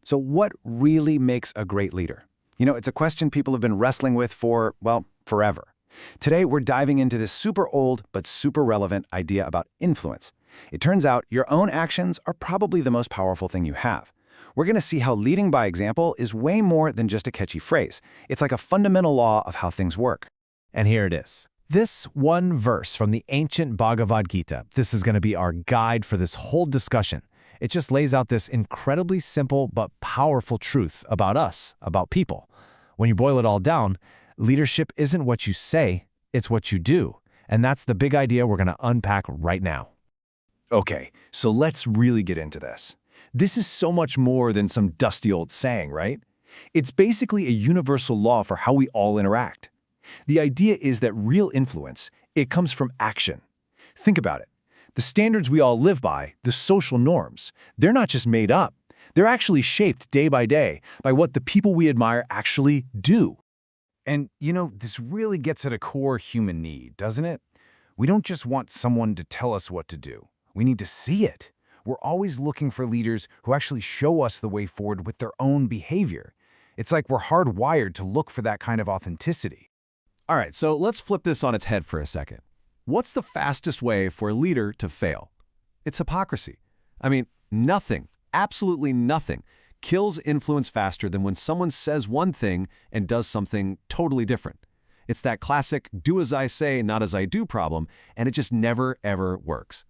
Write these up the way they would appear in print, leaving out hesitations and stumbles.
So what really makes a great leader? You know, it's a question people have been wrestling with for, well, forever. Today, we're diving into this super old but super relevant idea about influence. It turns out your own actions are probably the most powerful thing you have. We're going to see how leading by example is way more than just a catchy phrase. It's like a fundamental law of how things work. And here it is. This one verse from the ancient Bhagavad Gita, this is going to be our guide for this whole discussion. It just lays out this incredibly simple but powerful truth about us, about people. When you boil it all down, leadership isn't what you say, it's what you do. And that's the big idea we're going to unpack right now. Okay, so let's really get into this. This is so much more than some dusty old saying, right? It's basically a universal law for how we all interact. The idea is that real influence, it comes from action. Think about it. The standards we all live by, the social norms, they're not just made up. They're actually shaped day by what the people we admire actually do. And, you know, this really gets at a core human need, doesn't it? We don't just want someone to tell us what to do. We need to see it. We're always looking for leaders who actually show us the way forward with their own behavior. It's like we're hardwired to look for that kind of authenticity. All right, so let's flip this on its head for a second. What's the fastest way for a leader to fail? It's hypocrisy. I mean, nothing, absolutely nothing, kills influence faster than when someone says one thing and does something totally different. It's that classic do as I say, not as I do problem, and it just never, ever works.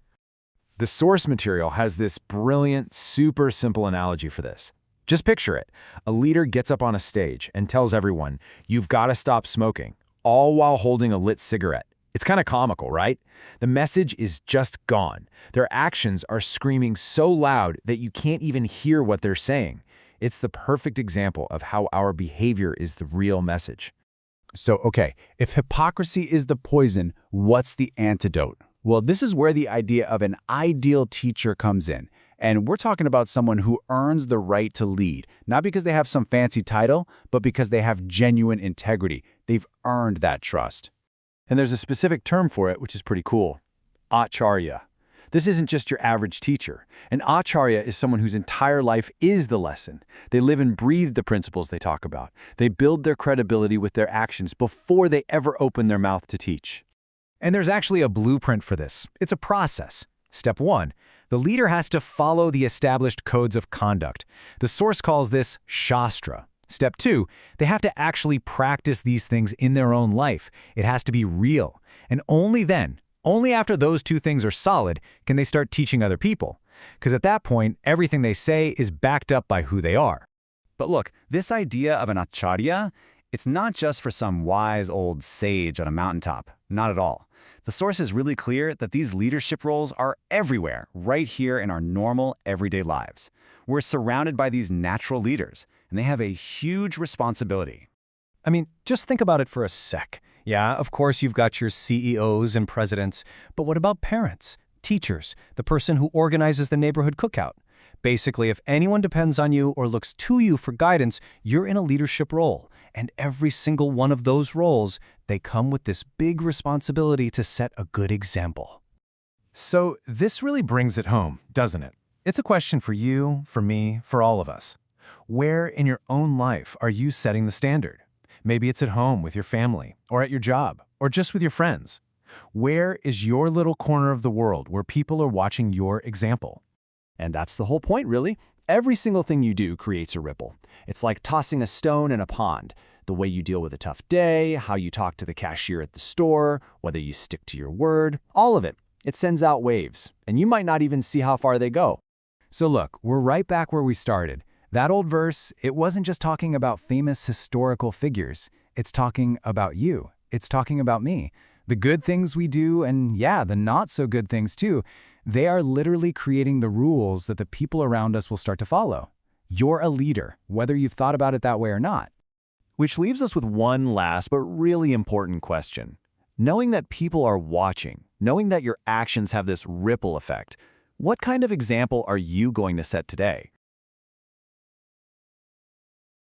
The source material has this brilliant, super simple analogy for this. Just picture it. A leader gets up on a stage and tells everyone, "You've got to stop smoking," all while holding a lit cigarette. It's kind of comical, right? The message is just gone. Their actions are screaming so loud that you can't even hear what they're saying. It's the perfect example of how our behavior is the real message. So, okay, if hypocrisy is the poison, what's the antidote? Well, this is where the idea of an ideal teacher comes in. And we're talking about someone who earns the right to lead, not because they have some fancy title, but because they have genuine integrity. They've earned that trust. And there's a specific term for it, which is pretty cool. Ācarati. This isn't just your average teacher. An ācarati is someone whose entire life is the lesson. They live and breathe the principles they talk about. They build their credibility with their actions before they ever open their mouth to teach. And there's actually a blueprint for this. It's a process. Step 1, the leader has to follow the established codes of conduct. The source calls this śreṣṭhas. Step 2, they have to actually practice these things in their own life. It has to be real. And only then, only after those two things are solid, can they start teaching other people. Because at that point, everything they say is backed up by who they are. But look, this idea of an ācarati, it's not just for some wise old sage on a mountaintop. Not at all. The source is really clear that these leadership roles are everywhere, right here in our normal, everyday lives. We're surrounded by these natural leaders, and they have a huge responsibility. I mean, just think about it for a sec. Yeah, of course you've got your CEOs and presidents, but what about parents, teachers, the person who organizes the neighborhood cookout? Basically, if anyone depends on you or looks to you for guidance, you're in a leadership role. And every single one of those roles, they come with this big responsibility to set a good example. So this really brings it home, doesn't it? It's a question for you, for me, for all of us. Where in your own life are you setting the standard? Maybe it's at home with your family, or at your job, or just with your friends. Where is your little corner of the world where people are watching your example? And that's the whole point, really. Every single thing you do creates a ripple. It's like tossing a stone in a pond. The way you deal with a tough day, how you talk to the cashier at the store, whether you stick to your word, all of it. It sends out waves, and you might not even see how far they go. So look, we're right back where we started. That old verse, it wasn't just talking about famous historical figures. It's talking about you. It's talking about me. The good things we do, and yeah, the not so good things too, they are literally creating the rules that the people around us will start to follow. You're a leader, whether you've thought about it that way or not. Which leaves us with one last but really important question. Knowing that people are watching, knowing that your actions have this ripple effect, what kind of example are you going to set today?